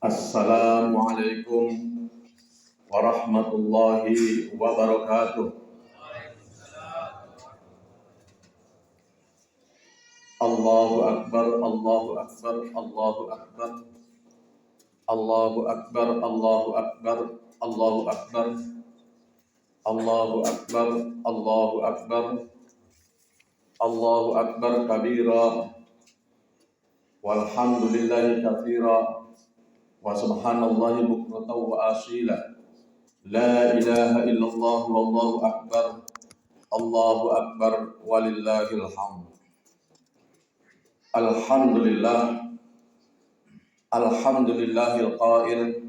Assalamualaikum warahmatullahi wabarakatuh. Allahu Akbar, Allahu Akbar, Allahu Akbar, Allahu Akbar, Allahu Akbar, Allahu Akbar, Allahu Akbar, Allahu Akbar, Allahu Akbar kabira, walhamdulillahi katsira, wa subhanallahi bukratan wa asila. La ilaha illallah wallahu akbar, Allahu akbar walillahil hamd. Alhamdulillah, alhamdulillahil qail,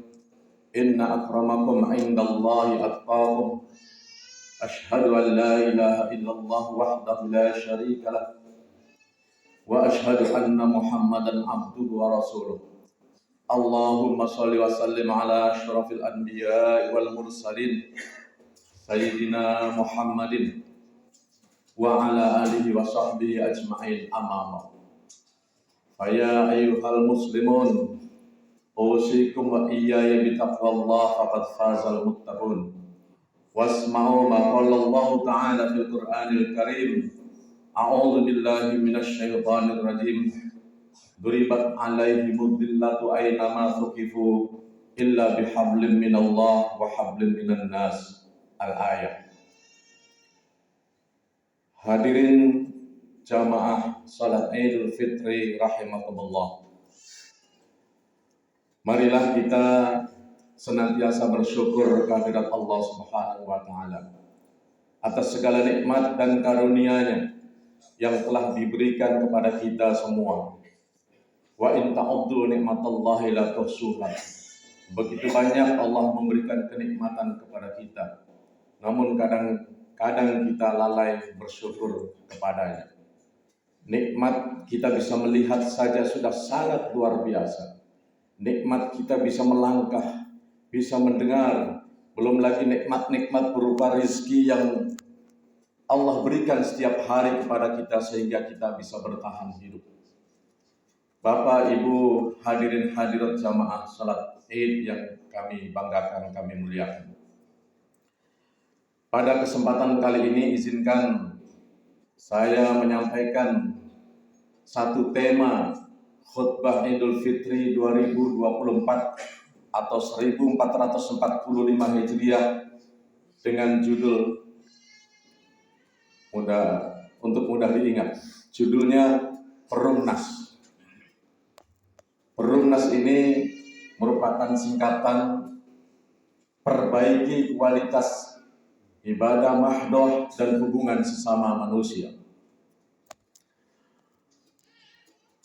inna akramakum indallahi atqakum. Ashhadu an la ilaha illallah wahdahu la syarika lah, wa ashhadu anna Muhammadan abduhu wa rasuluh. Allahumma shalli wa sallim ala asyrafil anbiya'i wal mursalin sayyidina Muhammadin wa ala alihi wa sahbihi ajma'in, amma ba'd. Faya ayyuhal muslimun, usikum wa iyaya bitaqwallah faqad fazal muttaqun. Wasma'u ma qala Allah ta'ala fil Qur'anil Karim. A'udzu billahi minasy syaithanir rajim. Duribat 'alaihimud dhillatu aynama thuqifu illa bihablin minallah wa hablin minan nas. Al-ayat. Hadirin jamaah salat Idul Fitri rahimakumullah. Marilah kita senantiasa bersyukur kehadirat Allah Subhanahu wa taala atas segala nikmat dan karunia-Nya yang telah diberikan kepada kita semua. Wa in ta'uddu nikmatallahi la tuhsuha. Begitu banyak Allah memberikan kenikmatan kepada kita, namun kadang-kadang kita lalai bersyukur kepadanya. Nikmat kita bisa melihat saja sudah sangat luar biasa. Nikmat kita bisa melangkah, bisa mendengar, belum lagi nikmat-nikmat berupa rezeki yang Allah berikan setiap hari kepada kita sehingga kita bisa bertahan hidup. Bapak, Ibu, hadirin hadirat jamaah salat Id yang kami banggakan, kami muliakan. Pada kesempatan kali ini izinkan saya menyampaikan satu tema khutbah Idul Fitri 2024 atau 1445 Hijriah dengan judul mudah diingat. Judulnya Perumnas. Perumnas ini merupakan singkatan perbaiki kualitas ibadah mahdoh dan hubungan sesama manusia.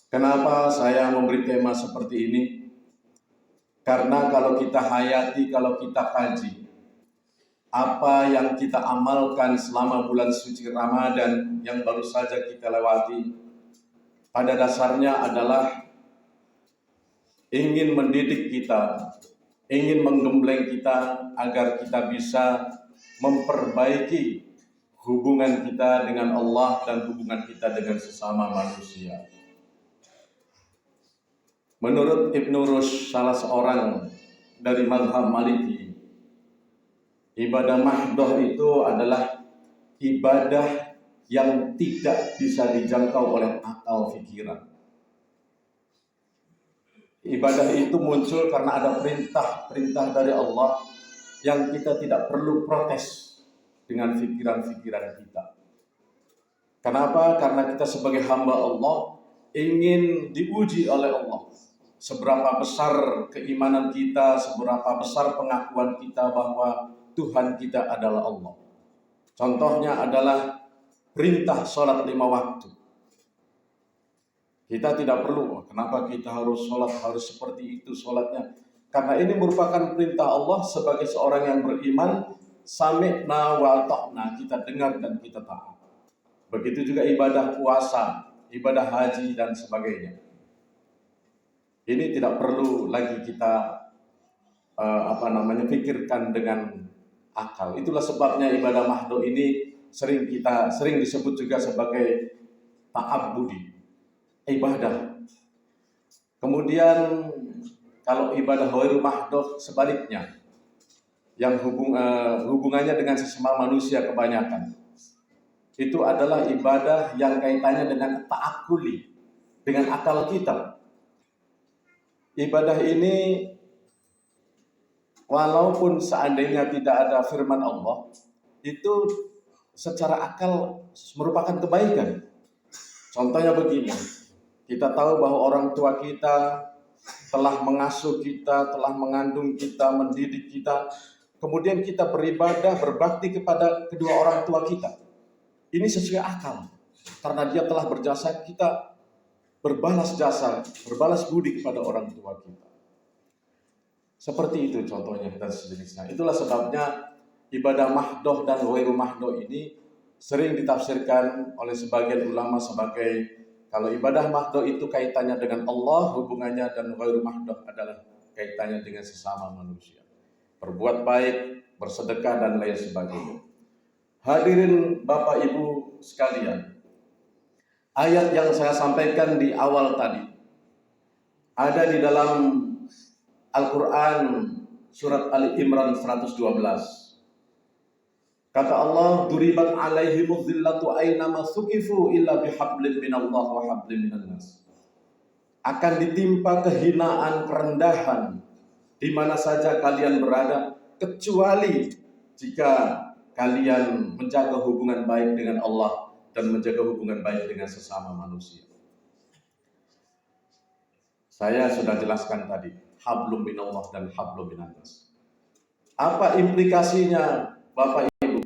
Kenapa saya memberi tema seperti ini? Karena kalau kita hayati, kalau kita kaji, apa yang kita amalkan selama bulan suci Ramadan yang baru saja kita lewati, pada dasarnya adalah ingin mendidik kita, ingin menggembleng kita agar kita bisa memperbaiki hubungan kita dengan Allah dan hubungan kita dengan sesama manusia. Menurut Ibnu Rushd, salah seorang dari mazhab Maliki, ibadah mahdoh itu adalah ibadah yang tidak bisa dijangkau oleh akal pikiran. Ibadah itu muncul karena ada perintah dari Allah yang kita tidak perlu protes dengan pikiran-pikiran kita. Kenapa? Karena kita sebagai hamba Allah ingin diuji oleh Allah. Seberapa besar keimanan kita, seberapa besar pengakuan kita bahwa Tuhan kita adalah Allah. Contohnya adalah perintah sholat 5 waktu. Kita tidak perlu, kenapa kita harus sholat, harus seperti itu sholatnya. Karena ini merupakan perintah Allah sebagai seorang yang beriman. Sami'na wa ta'na, kita dengar dan kita taat. Begitu juga ibadah puasa, ibadah haji dan sebagainya. Ini tidak perlu lagi kita pikirkan dengan akal. Itulah sebabnya ibadah mahdoh ini sering disebut juga sebagai ta'abbudi, ibadah. Kemudian Kalau ibadah ghairu mahdoh sebaliknya, yang hubungannya dengan sesama manusia kebanyakan, itu adalah ibadah yang kaitannya dengan ta'akuli, dengan akal kita. Ibadah ini walaupun seandainya tidak ada firman Allah, itu secara akal merupakan kebaikan. Contohnya begini, kita tahu bahwa orang tua kita telah mengasuh kita, telah mengandung kita, mendidik kita, kemudian kita beribadah, berbakti kepada kedua orang tua kita. Ini sesuai akal, karena dia telah berjasa, kita berbalas jasa, berbalas budi kepada orang tua kita. Seperti itu contohnya dan sejenisnya. Itulah sebabnya ibadah mahdoh dan ghairu mahdoh ini sering ditafsirkan oleh sebagian ulama sebagai, kalau ibadah mahdoh itu kaitannya dengan Allah, hubungannya, dan ghairu mahdoh adalah kaitannya dengan sesama manusia. Berbuat baik, bersedekah, dan lain sebagainya. Hadirin Bapak Ibu sekalian, ayat yang saya sampaikan di awal tadi ada di dalam Al-Quran surat Ali Imran 112. Kata Allah, duribat alaihimuz zillatu aynama suqifu illa bihablin minallah wa hablin minan nas. Akan ditimpa kehinaan, kerendahan di mana saja kalian berada, kecuali jika kalian menjaga hubungan baik dengan Allah dan menjaga hubungan baik dengan sesama manusia. Saya sudah jelaskan tadi, hablum minallah dan hablum minan nas. Apa implikasinya Bapak Ibu?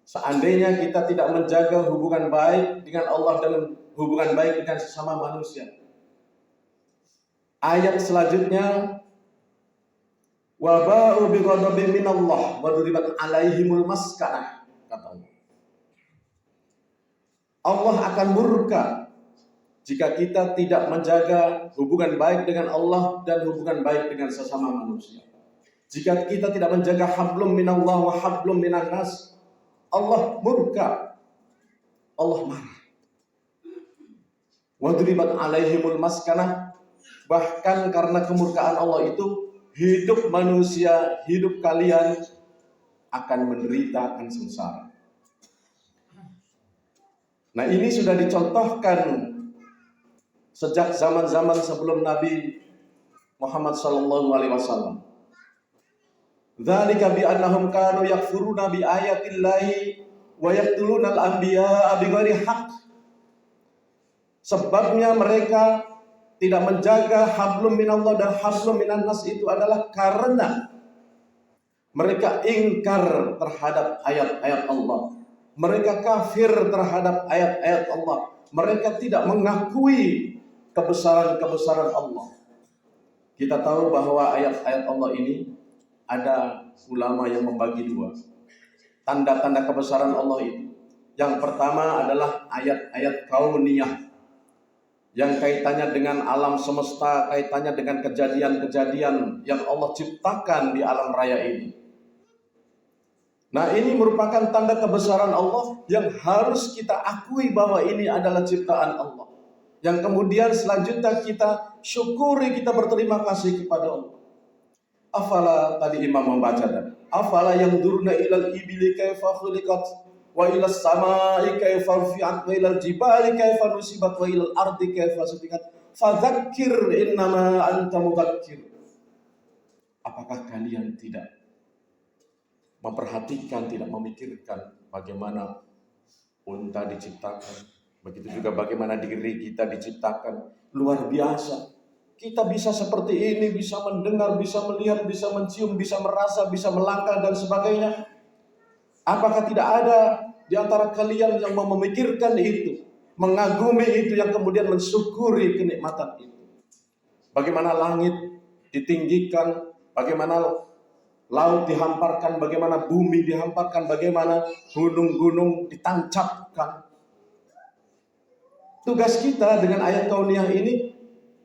Seandainya kita tidak menjaga hubungan baik dengan Allah dan hubungan baik dengan sesama manusia. Ayat selanjutnya, wa ba'u bi ghadabin minallah wa duribat alaihimul maskanah, kata Allah. Allah akan murka jika kita tidak menjaga hubungan baik dengan Allah dan hubungan baik dengan sesama manusia. Jika kita tidak menjaga hablum minallah wa hablum minan nas, Allah murka, Allah marah. Wadribat alaihimul maskanah, bahkan karena kemurkaan Allah itu, hidup manusia, hidup kalian akan menderita, akan sengsara. Nah, ini sudah dicontohkan sejak zaman-zaman sebelum Nabi Muhammad SAW. Dzalika bi annahum kanu yakfuruna bi ayatillahi wa yaqtuluna al-anbiya'a bighairi haqq. Sebabnya mereka tidak menjaga hablum minallah dan hablum minan nas itu adalah karena mereka ingkar terhadap ayat-ayat Allah. Mereka kafir terhadap ayat-ayat Allah. Mereka tidak mengakui kebesaran-kebesaran Allah. Kita tahu bahwa ayat-ayat Allah ini ada ulama yang membagi dua. Tanda-tanda kebesaran Allah itu, yang pertama adalah ayat-ayat kauniyah, yang kaitannya dengan alam semesta, kaitannya dengan kejadian-kejadian yang Allah ciptakan di alam raya ini. Nah, ini merupakan tanda kebesaran Allah yang harus kita akui bahwa ini adalah ciptaan Allah. Yang kemudian selanjutnya kita syukuri, kita berterima kasih kepada Allah. Afala, tadi imam membaca tadi, afala yanzuruna ilal ibili kaifa khuliqat wa ilas samai kaifa rufi'at wa ilal jibali kaifa nusibat wa ilal ardi kaifa sutikat fadzakir innama anta mudzakir. Apakah kalian tidak memperhatikan, tidak memikirkan bagaimana unta diciptakan, begitu juga bagaimana diri kita diciptakan? Luar biasa. Kita bisa seperti ini, bisa mendengar, bisa melihat, bisa mencium, bisa merasa, bisa melangkah dan sebagainya. Apakah tidak ada di antara kalian yang memikirkan itu, mengagumi itu, yang kemudian mensyukuri kenikmatan itu? Bagaimana langit ditinggikan, bagaimana laut dihamparkan, bagaimana bumi dihamparkan, bagaimana gunung-gunung ditancapkan. Tugas kita dengan ayat kauniyah ini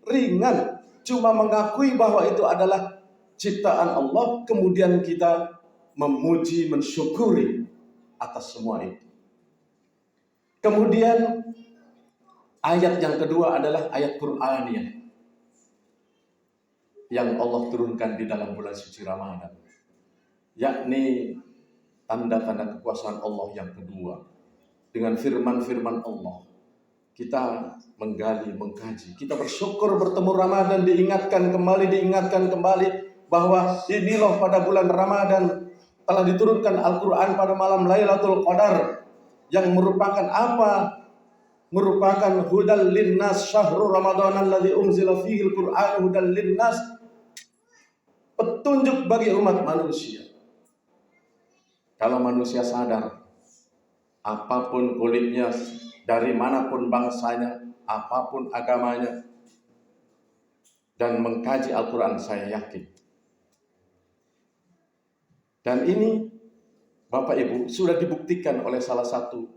ringan, cuma mengakui bahwa itu adalah ciptaan Allah, kemudian kita memuji, mensyukuri atas semua itu. Kemudian ayat yang kedua adalah ayat Qur'aniyah. yang Allah turunkan di dalam bulan suci Ramadan, yakni tanda-tanda kekuasaan Allah yang kedua. Dengan firman-firman Allah kita menggali, mengkaji, kita bersyukur bertemu Ramadan, diingatkan kembali bahwa ini loh pada bulan Ramadan telah diturunkan Al-Quran pada malam Lailatul Qadar, yang merupakan apa? Merupakan hudal linnas, syahrul Ramadan alladzi unzila fihi al-Qur'an hudal linnas, petunjuk bagi umat manusia. Kalau manusia sadar, apapun kulitnya, dari manapun bangsanya, apapun agamanya, dan mengkaji Al-Quran, saya yakin. Dan ini Bapak Ibu sudah dibuktikan oleh salah satu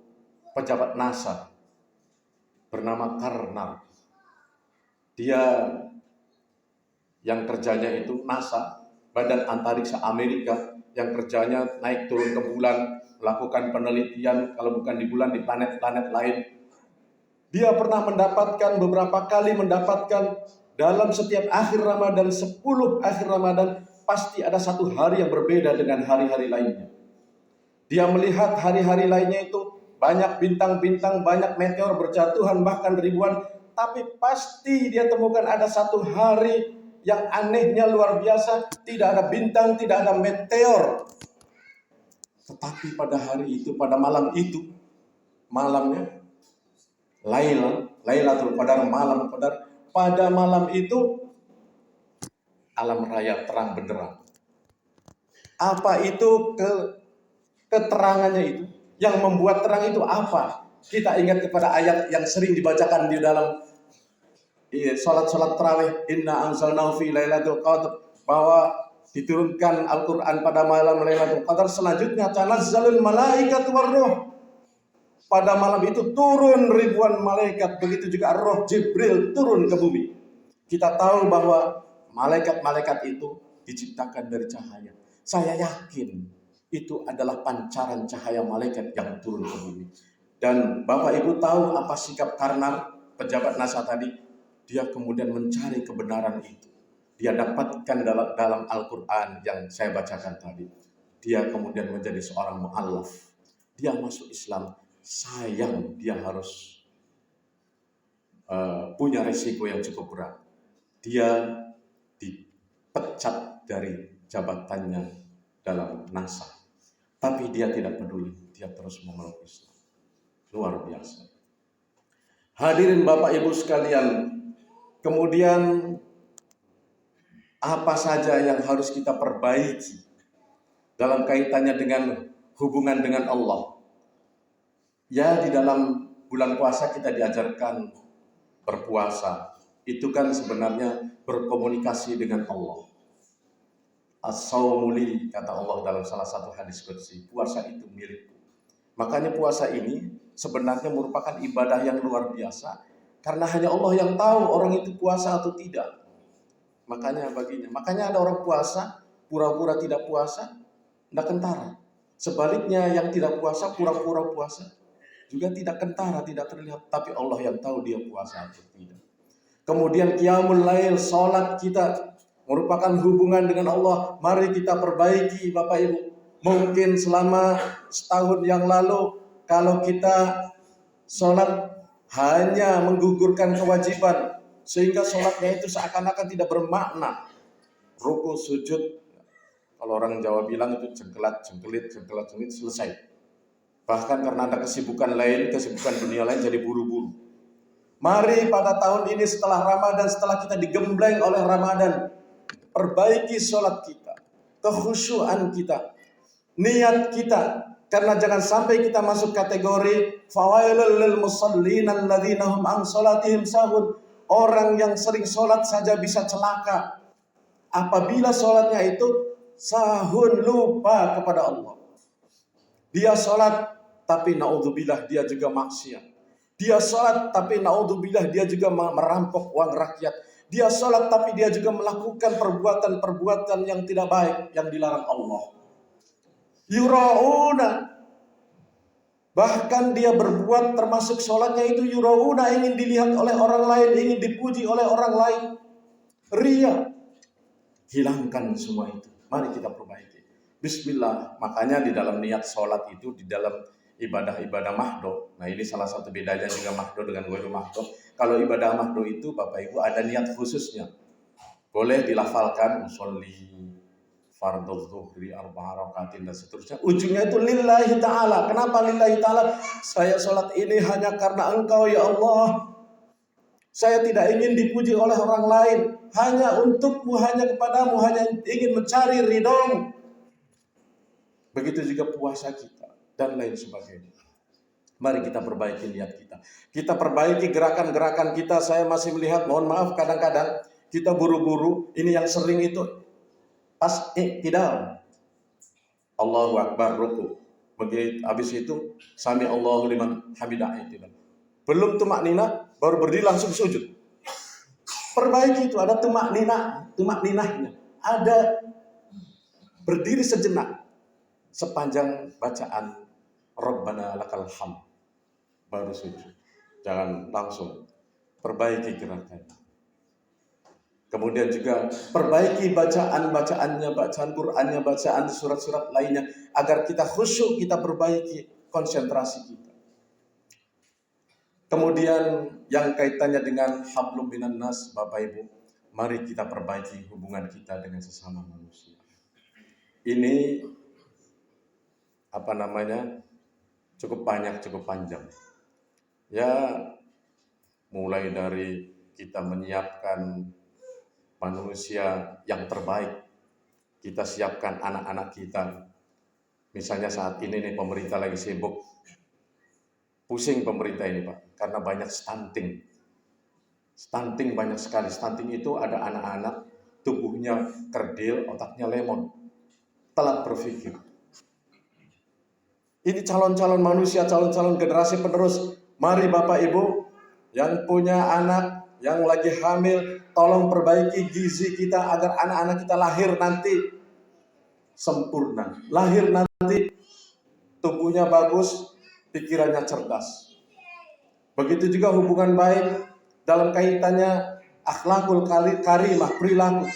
pejabat NASA bernama Karnar. Dia yang kerjanya itu NASA, Badan Antariksa Amerika, yang kerjanya naik turun ke bulan, melakukan penelitian, kalau bukan di bulan, di planet-planet lain. Dia pernah beberapa kali mendapatkan dalam setiap akhir Ramadan, 10 akhir Ramadan, pasti ada satu hari yang berbeda dengan hari-hari lainnya. Dia melihat hari-hari lainnya itu banyak bintang-bintang, banyak meteor berjatuhan, bahkan ribuan. Tapi pasti dia temukan ada satu hari yang anehnya luar biasa, tidak ada bintang, tidak ada meteor. Tetapi pada hari itu, pada malam itu, malamnya Lailatul Qadar, malam Qadar, pada malam itu alam raya terang benderang. Apa itu keterangannya itu? Yang membuat terang itu apa? Kita ingat kepada ayat yang sering dibacakan di dalam salat tarawih, inna anzalnahu fi lailatul qadar, bahwa diturunkan Al-Quran pada malam Lailatul Qadar. Selanjutnya tanazzalul malaikatu warruh, pada malam itu turun ribuan malaikat, begitu juga roh Jibril turun ke bumi. Kita tahu bahwa malaikat-malaikat itu diciptakan dari cahaya. Saya yakin itu adalah pancaran cahaya malaikat yang turun ke bumi. Dan Bapak Ibu tahu apa sikap Karnar, pejabat NASA tadi? Dia kemudian mencari kebenaran itu. Dia dapatkan dalam Al-Quran yang saya bacakan tadi. Dia kemudian menjadi seorang mu'allaf. Dia masuk Islam. Sayang dia harus punya resiko yang cukup berat. Dia dipecat dari jabatannya dalam NASA. Tapi dia tidak peduli. Dia terus memeluk Islam. Luar biasa. Hadirin Bapak Ibu sekalian, kemudian apa saja yang harus kita perbaiki dalam kaitannya dengan hubungan dengan Allah? Ya, di dalam bulan puasa kita diajarkan berpuasa. Itu kan sebenarnya berkomunikasi dengan Allah. As-sawmu li, kata Allah dalam salah satu hadis qudsi, puasa itu milikku. Makanya puasa ini sebenarnya merupakan ibadah yang luar biasa, karena hanya Allah yang tahu orang itu puasa atau tidak. Makanya ada orang puasa pura-pura tidak puasa, tidak kentara. Sebaliknya yang tidak puasa pura-pura puasa, juga tidak kentara, tidak terlihat. Tapi Allah yang tahu dia puasa atau tidak. Kemudian qiyamul lail, salat kita merupakan hubungan dengan Allah. Mari kita perbaiki Bapak Ibu. Mungkin selama setahun yang lalu, kalau kita salat hanya menggugurkan kewajiban, sehingga sholatnya itu seakan-akan tidak bermakna. Ruku, sujud, kalau orang Jawa bilang itu jengkelit, selesai. Bahkan karena ada kesibukan dunia lain, jadi buru-buru. Mari pada tahun ini setelah Ramadan, setelah kita digembleng oleh Ramadan, perbaiki sholat kita, kekhusyuan kita, niat kita. Karena jangan sampai kita masuk kategori fawailul lil musallin alladzina hum an sholatihim sahun. Orang yang sering sholat saja bisa celaka apabila sholatnya itu sahun, lupa kepada Allah. Dia sholat tapi naudzubillah dia juga maksiat. Dia sholat tapi naudzubillah dia juga merampok uang rakyat. Dia sholat tapi dia juga melakukan perbuatan-perbuatan yang tidak baik yang dilarang Allah. Yura'una, bahkan dia berbuat termasuk sholatnya itu yura'una, ingin dilihat oleh orang lain, ingin dipuji oleh orang lain. Ria. hilangkan semua itu. Mari kita perbaiki. Bismillah. Makanya di dalam niat sholat itu, di dalam ibadah-ibadah mahdo. Nah ini salah satu bedanya juga mahdo dengan ghairu mahdo. Kalau ibadah mahdo itu Bapak Ibu ada niat khususnya. Boleh dilafalkan usolli fardhu zuhri arba'a rakaatin dan seterusnya. Ujungnya itu lillahi ta'ala. Kenapa lillahi ta'ala? Saya sholat ini hanya karena Engkau ya Allah. Saya tidak ingin dipuji oleh orang lain. Hanya untukmu, hanya kepadamu, hanya ingin mencari ridhamu. Begitu juga puasa kita dan lain sebagainya. Mari kita perbaiki niat kita. Kita perbaiki gerakan-gerakan kita. Saya masih melihat, mohon maaf kadang-kadang kita buru-buru. Ini yang sering itu pas tidak. Allahu Akbar ruku. Begitu habis itu sami Allahu liman hamidah itu. Belum tumak nina baru berdiri langsung sujud. Perbaiki itu ada tumak ninahnya. Ada berdiri sejenak sepanjang bacaan Rabbana lakal hamd baru sujud. Jangan langsung. Perbaiki gerakan. Kemudian juga perbaiki bacaan-bacaannya, bacaan Qur'annya, bacaan surat-surat lainnya agar kita khusyuk, kita perbaiki konsentrasi kita. Kemudian yang kaitannya dengan hablum minan nas, Bapak Ibu, mari kita perbaiki hubungan kita dengan sesama manusia. Ini cukup banyak, cukup panjang. Ya, mulai dari kita menyiapkan manusia yang terbaik, kita siapkan anak-anak kita. Misalnya saat ini nih pemerintah lagi sibuk, pusing pemerintah ini Pak, karena banyak stunting. Stunting banyak sekali. Stunting itu ada anak-anak tubuhnya kerdil, otaknya lemon, telat berpikir. Ini calon-calon manusia, calon-calon generasi penerus. Mari Bapak Ibu yang punya anak, yang lagi hamil, tolong perbaiki gizi kita agar anak-anak kita lahir nanti sempurna. Lahir nanti tubuhnya bagus, pikirannya cerdas. Begitu juga hubungan baik dalam kaitannya akhlakul karimah, perilaku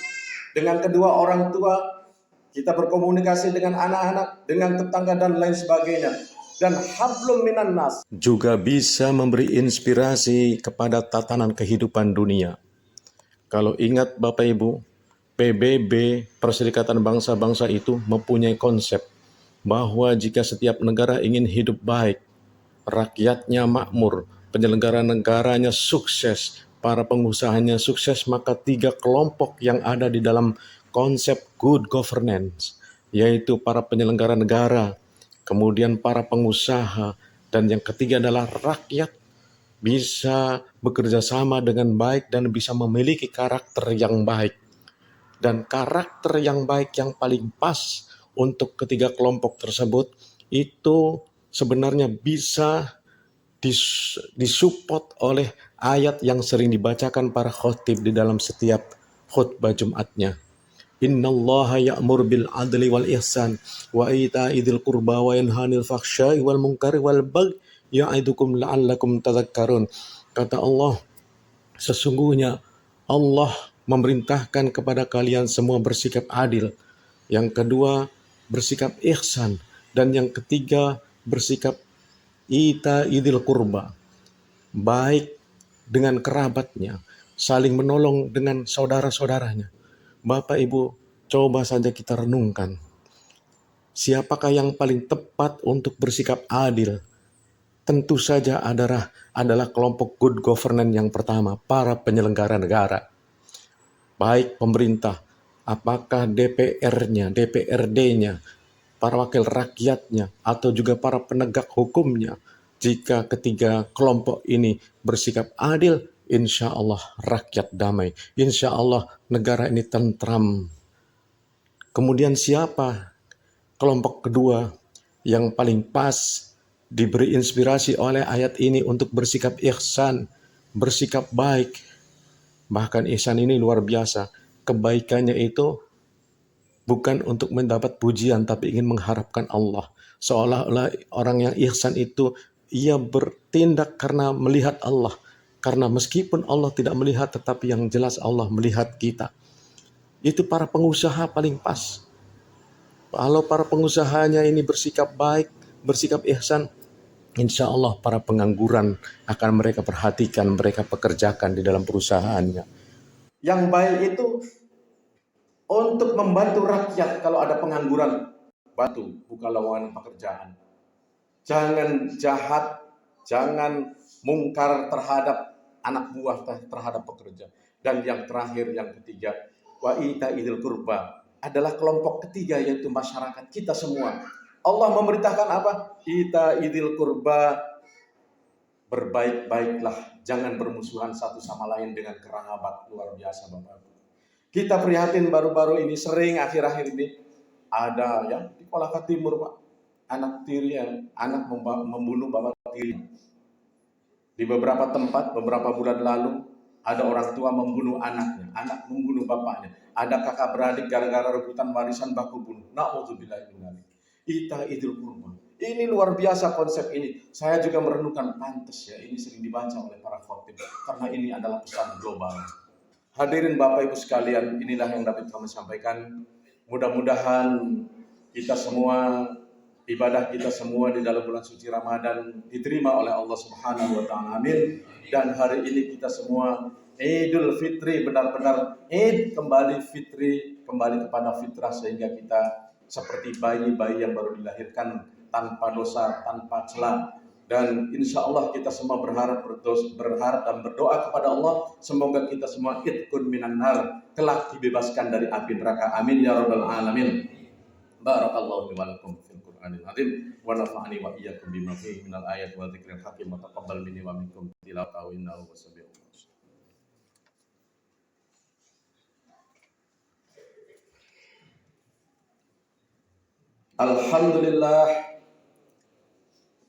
dengan kedua orang tua, kita berkomunikasi dengan anak-anak, dengan tetangga dan lain sebagainya. Dan hablum minan nas juga bisa memberi inspirasi kepada tatanan kehidupan dunia. Kalau ingat Bapak Ibu, PBB, Perserikatan Bangsa-Bangsa itu mempunyai konsep bahwa jika setiap negara ingin hidup baik, rakyatnya makmur, penyelenggara negaranya sukses, para pengusahanya sukses, maka 3 kelompok yang ada di dalam konsep good governance, yaitu para penyelenggara negara, kemudian para pengusaha, dan yang ketiga adalah rakyat, bisa bekerja sama dengan baik dan bisa memiliki karakter yang baik. Dan karakter yang baik yang paling pas untuk ketiga kelompok tersebut itu sebenarnya bisa disupport oleh ayat yang sering dibacakan para khotib di dalam setiap khutbah Jumatnya. Innallaha ya'mur bil adli wal ihsan wa ita'i dzil qurba wa yanha 'anil fahsya'i wal munkari wal baghi ya'idukum la'allakum tadhakkarun. Kata Allah, sesungguhnya Allah memerintahkan kepada kalian semua bersikap adil. Yang kedua, bersikap ihsan. Dan yang ketiga, bersikap ita'idil qurba. Baik dengan kerabatnya, saling menolong dengan saudara-saudaranya. Bapak Ibu, coba saja kita renungkan. Siapakah yang paling tepat untuk bersikap adil? Tentu saja adalah kelompok good governance yang pertama, para penyelenggara negara. Baik pemerintah, apakah DPR-nya, DPRD-nya, para wakil rakyatnya, atau juga para penegak hukumnya. Jika ketiga kelompok ini bersikap adil, insya Allah rakyat damai. Insya Allah negara ini tentram. Kemudian siapa kelompok kedua yang paling pas diberi inspirasi oleh ayat ini untuk bersikap ihsan, bersikap baik. Bahkan ihsan ini luar biasa. Kebaikannya itu bukan untuk mendapat pujian, tapi ingin mengharapkan Allah. Seolah-olah orang yang ihsan itu, ia bertindak karena melihat Allah. Karena meskipun Allah tidak melihat, tetapi yang jelas Allah melihat kita. Itu para pengusaha paling pas. Kalau para pengusahanya ini bersikap baik, bersikap ihsan, insya Allah para pengangguran akan mereka perhatikan, mereka pekerjakan di dalam perusahaannya. Yang baik itu untuk membantu rakyat. Kalau ada pengangguran, bantu, buka lowongan pekerjaan. Jangan jahat, jangan mungkar terhadap anak buah, terhadap pekerja. Dan yang terakhir, yang ketiga, wa ita idil kurba, adalah kelompok ketiga, yaitu masyarakat kita semua. Allah memerintahkan apa? Ita idil kurba, berbaik-baiklah, jangan bermusuhan satu sama lain dengan kerabat. Luar biasa Bapak. Kita prihatin baru-baru ini, sering akhir-akhir ini ada ya di Kolaka Timur Pak, anak tiri, anak membunuh bapak tiri. Di beberapa tempat beberapa bulan lalu ada orang tua membunuh anaknya, anak membunuh bapaknya, ada kakak beradik gara-gara rebutan warisan baku bunuh. Na'udzubillah min dzalik. Ita idul kurba. Ini luar biasa konsep ini. Saya juga merenungkan, pantas ya ini sering dibaca oleh para khotib karena ini adalah pesan global. Hadirin Bapak Ibu sekalian, inilah yang dapat kami sampaikan. Mudah-mudahan kita semua, ibadah kita semua di dalam bulan suci Ramadan diterima oleh Allah Subhanahu wa taala. Amin. Dan hari ini kita semua Idul Fitri, benar-benar Id, kembali fitri, kembali kepada fitrah, sehingga kita seperti bayi-bayi yang baru dilahirkan tanpa dosa, tanpa celah. Dan insya Allah kita semua berharap dan berdoa kepada Allah, semoga kita semua idkun minan nar, kelak dibebaskan dari api neraka. Amin ya rabbal alamin. Barakallahu wa lakum fil Qur'anil azim wa nafa'ani wa iyyakum bima fihi minal ayati wa dzikril hakim wa taqabbal minni wa minkum tilawatahu innahu wasami'un. Alhamdulillah.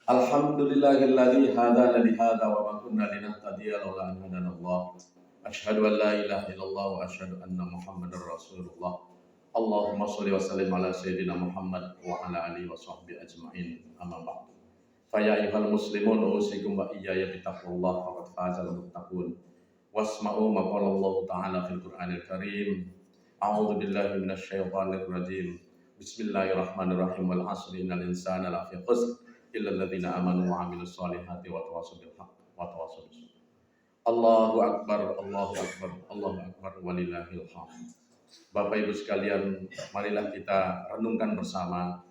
Alhamdulillahilladzi hadana li hadza wa ma kunna linahtadiya laula an hadana Allah. Asyhadu an la ilaha illallah wa asyhadu anna Muhammadar Rasulullah. Allahumma shalli wa sallim ala sayyidina Muhammad wa ala alihi wa sahbihi ajma'in. Amma ba'du. Fa ya ayyuhal muslimun usikum wa iyaya bi taqwallah faqad fazal muttaqun. Wasma'u ma qala Allah ta'ala fil Qur'anil Karim. A'udzu billahi minasy syaithanir rajim. Bismillahirrahmanirrahim. Wal 'asri innal insana lafi khusr illa alladziina aamanu wa 'amilus shalihati wa tawassaw bil haqq wa tawassaw bis sabr. Allahu akbar, Allahu akbar, Allahu akbar, walillahil hamd. Bapak Ibu sekalian, marilah kita renungkan bersama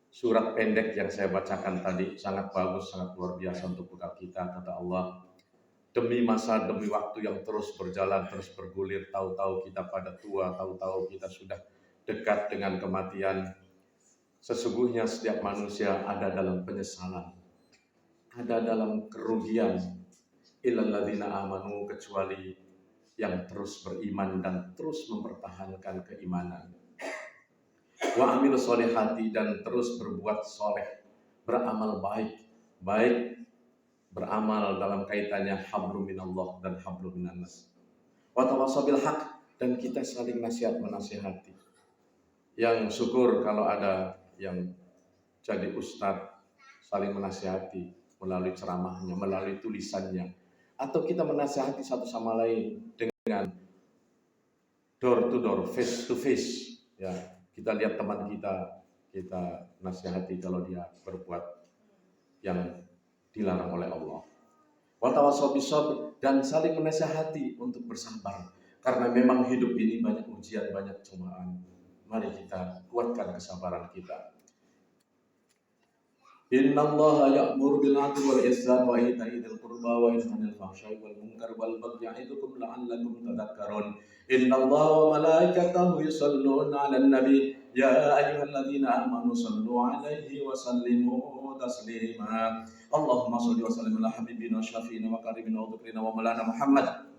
surat pendek yang saya bacakan tadi. Sangat bagus, sangat luar biasa untuk bekal kita. Kata Allah, demi masa, demi waktu yang terus berjalan, terus bergulir, tahu-tahu kita pada tua, tahu-tahu kita sudah dekat dengan kematian. Sesungguhnya setiap manusia ada dalam penyesalan, ada dalam kerugian. Illal ladzina amanu, kecuali yang terus beriman dan terus mempertahankan keimanan. Wa amilus sholihati, dan terus berbuat soleh, beramal baik, baik beramal dalam kaitannya hablum minallah dan hablum minannas. Wa tawassaw bil haqq, dan kita saling nasihat menasihati. Yang syukur kalau ada yang jadi ustadz, saling menasihati melalui ceramahnya, melalui tulisannya, atau kita menasihati satu sama lain dengan door to door, face to face. Ya, kita lihat teman kita, kita nasihati kalau dia berbuat yang dilarang oleh Allah. Wa tawassaw bis sabr, dan saling menasihati untuk bersabar, karena memang hidup ini banyak ujian, banyak cobaan. Mari kita kuatkan kesabaran kita. Innallaha ya'muru bil 'adli wal ihsani wa ita'i dzil qurba wa yanha 'anil fahsya'i wal munkari wal bagyi ya'idukum la'allakum tadhakkarun. Innallaha wa malaikatahu yusholluna 'alan nabi ya ayyuhalladzina amanu shallu 'alaihi wa sallimu taslima. Allahumma shalli wa sallim ala habibina wa syafiina wa karimina wa dhikrina wa maulana Muhammad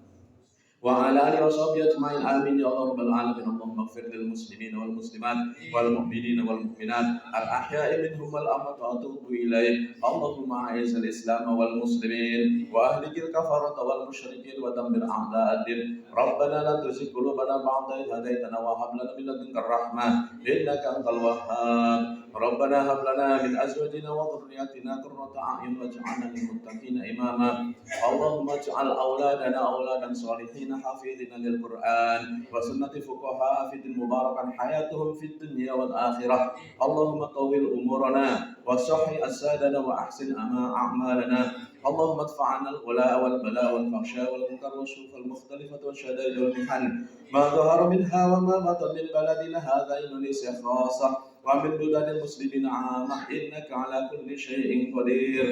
wa ala alihi wa sahbihi ajma'in. Amin ya rabbal alamin. Allahumma ighfir lil muslimina wal muslimat wal mu'minina wal mu'minat al ahya'i minhum wal amwat wa atubu ilaih. Allahumma a'izzal islam wal muslimin wa ahlikil kafarata wal musyrikin wa dammir a'da'ad-din. Rabbana la tuzigh qulubana ba'da idh hadaytana wa hab lana min ladunka rahmah innaka antal wahhab. Rabbana hab lana min azwajina wa dhurriyyatina qurrata a'yun waj'alna lil muttaqina imama. Allahumma ij'al auladana auladan shalihin محسنين حافظين للقرآن وسنة فقهاء في الدين مباركا حياتهم في الدنيا والآخرة. اللهم طول أمورنا وصحي أجسادنا وأحسن أعمالنا. اللهم ادفع عنا الغلاء والبلاء والفحشاء والمنكر والشرور المختلفة والشدائد والمحن ما ظهر منها وما بطن من بلدنا هذا إندونيسيا خاصة ومن بلدان المسلمين عامة إنك على كل شيء قدير.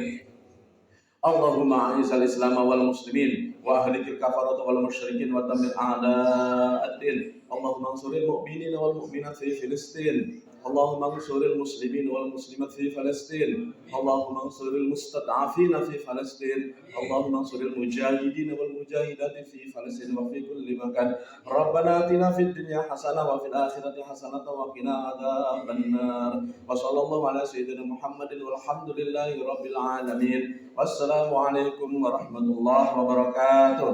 اللهم أعز الإسلام والمسلمين وأهلك الكفرة والمشركين ودمر أعداء الدين. اللهم انصر المؤمنين والمؤمنات في فلسطين. اللهم انصر المسلمين والمسلمات في فلسطين. اللهم انصر المستضعفين في فلسطين. اللهم انصر المجاهدين والمجاهدات في فلسطين وفي كل مكان. ربنا آتنا في الدنيا حسنة وفي الآخرة حسنة وقنا عذاب النار. وصلى الله على سيدنا محمد والحمد لله رب العالمين. والسلام عليكم ورحمة الله وبركاته.